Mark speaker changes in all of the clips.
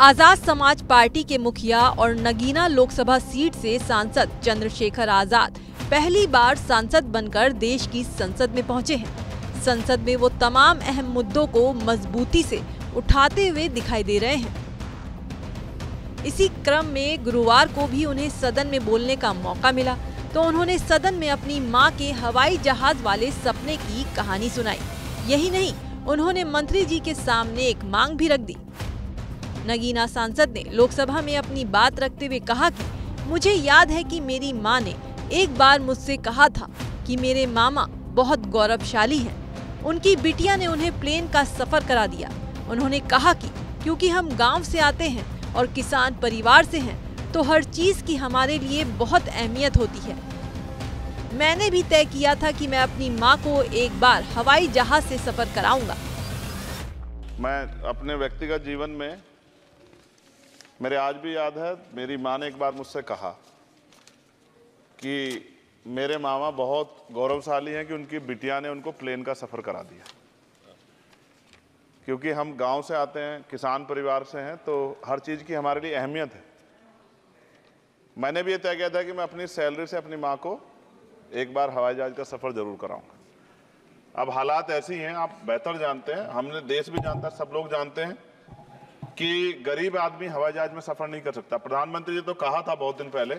Speaker 1: Azad Samaj party के मुखिया और नगीना लोकसभा सीट से सांसद चंद्रशेखर आजाद पहली बार सांसद बनकर देश की संसद में पहुंचे हैं। संसद में वो तमाम अहम मुद्दों को मजबूती से उठाते हुए दिखाई दे रहे हैं। इसी क्रम में गुरुवार को भी उन्हें सदन में बोलने का मौका मिला तो उन्होंने सदन में अपनी मां के हवाई जहाज वाले सपने की कहानी सुनाई। यही नहीं, उन्होंने मंत्री जी के सामने एक मांग भी रख दी। नगीना सांसद ने लोकसभा में अपनी बात रखते हुए कहा कि मुझे याद है कि मेरी मां ने एक बार मुझसे कहा था कि मेरे मामा बहुत गौरवशाली हैं। उनकी बिटिया ने उन्हें प्लेन का सफर करा दिया। उन्होंने कहा कि क्योंकि हम गांव से आते हैं और किसान परिवार से हैं, तो हर चीज की हमारे लिए बहुत अहमियत होती है। मैंने भी तय किया था कि मैं अपनी मां को एक बार हवाई जहाज से सफर कराऊंगा।
Speaker 2: मैं अपने व्यक्तिगत जीवन में मेरे आज भी याद है, मेरी मां ने एक बार मुझसे कहा कि मेरे मामा बहुत गौरवशाली हैं कि उनकी बिटिया ने उनको प्लेन का सफर करा दिया। क्योंकि हम गांव से आते हैं, किसान परिवार से हैं, तो हर चीज़ की हमारे लिए अहमियत है। मैंने भी ये तय किया था कि मैं अपनी सैलरी से अपनी माँ को एक बार हवाई जहाज का सफ़र जरूर कराऊंगा। अब हालात ऐसी हैं, आप बेहतर जानते हैं, हमने देश भी जानता है, सब लोग जानते हैं कि गरीब आदमी हवाई जहाज में सफ़र नहीं कर सकता। प्रधानमंत्री जी तो कहा था बहुत दिन पहले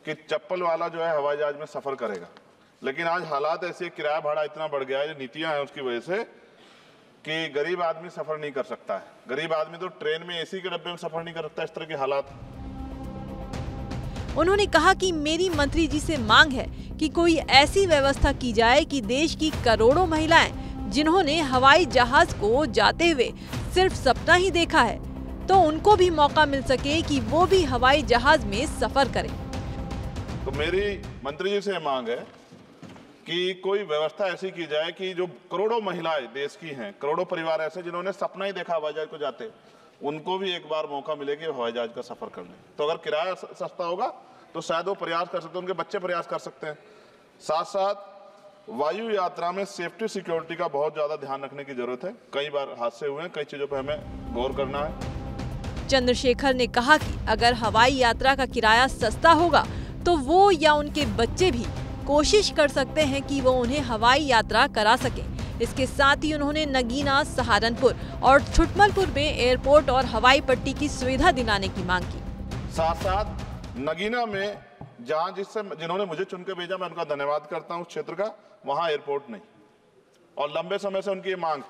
Speaker 2: कि चप्पल वाला जो है हवाई जहाज में सफ़र करेगा, लेकिन आज हालात ऐसे, किराया भाड़ा इतना बढ़ गया है, जो नीतियाँ हैं उसकी वजह से, कि गरीब आदमी सफ़र नहीं कर सकता है। गरीब आदमी तो ट्रेन में एसी के डब्बे में सफ़र नहीं कर सकता। इस तरह के हालात।
Speaker 1: उन्होंने कहा कि मेरी मंत्री जी से मांग है कि कोई ऐसी व्यवस्था की जाए कि देश की करोड़ों महिलाएं जिन्होंने हवाई जहाज को जाते हुए सिर्फ सपना ही देखा है, तो उनको भी मौका मिल सके कि वो भी हवाई जहाज में सफर करें।
Speaker 2: तो मेरी मंत्री जी से मांग है कि कोई व्यवस्था ऐसी की जाए कि जो करोड़ों महिलाएं देश की हैं, करोड़ों परिवार ऐसे जिन्होंने सपना ही देखा हवाई जहाज को जाते, उनको भी एक बार मौका मिले कि हवाई जहाज का सफर कर लें। तो अगर किराया सस्ता होगा तो शायद वो प्रयास कर सकते हैं, उनके बच्चे प्रयास कर सकते हैं। साथ साथ वायु यात्रा में सेफ्टी सिक्योरिटी का बहुत ज्यादा ध्यान रखने की जरूरत है। कई बार हादसे हुए हैं, कई चीजों पर हमें गौर करना है।
Speaker 1: चंद्रशेखर ने कहा कि अगर हवाई यात्रा का किराया सस्ता होगा तो वो या उनके बच्चे भी कोशिश कर सकते हैं कि वो उन्हें हवाई यात्रा करा सके। इसके साथ ही उन्होंने नगीना, सहारनपुर और छुटमलपुर में एयरपोर्ट और हवाई पट्टी की सुविधा दिलाने की मांग की।
Speaker 2: साथ साथ नगीना में जहां जिन्होंने मुझे चुन के भेजा, मैं उनका धन्यवाद करता हूं, उस क्षेत्र का, वहां एयरपोर्ट नहीं, और लंबे समय से उनकी ये मांग,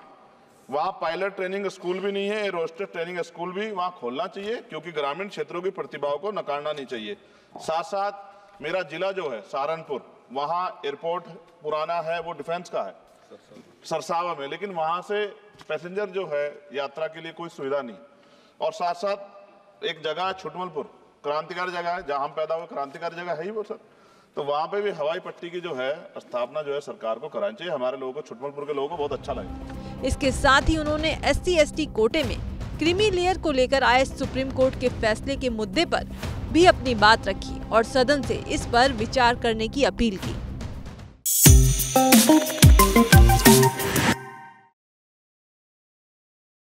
Speaker 2: वहां पायलट ट्रेनिंग स्कूल भी नहीं है, एरोस्टेस ट्रेनिंग स्कूल भी वहां खोलना चाहिए, क्योंकि ग्रामीण क्षेत्रों की प्रतिभाओं को नकारना नहीं चाहिए। साथ साथ मेरा जिला जो है सहारनपुर, वहां एयरपोर्ट पुराना है, वो डिफेंस का है सरसावा में, लेकिन वहां से पैसेंजर जो है यात्रा के लिए कोई सुविधा नहीं। और साथ साथ एक जगह छुटमलपुर, क्रांतिकारी जगह है, जहां हम पैदा हुए, क्रांतिकारी जगह है ही वो सर, तो वहां पे भी हवाई पट्टी की जो है स्थापना जो है सरकार को करानी चाहिए। हमारे लोगों को, छुटमलपुर के लोगों को बहुत अच्छा लगे।
Speaker 1: इसके साथ ही उन्होंने SC/ST कोटे में क्रीमी लेयर को लेकर आए सुप्रीम कोर्ट के फैसले के मुद्दे पर भी अपनी बात रखी और सदन से इस पर विचार करने की अपील की।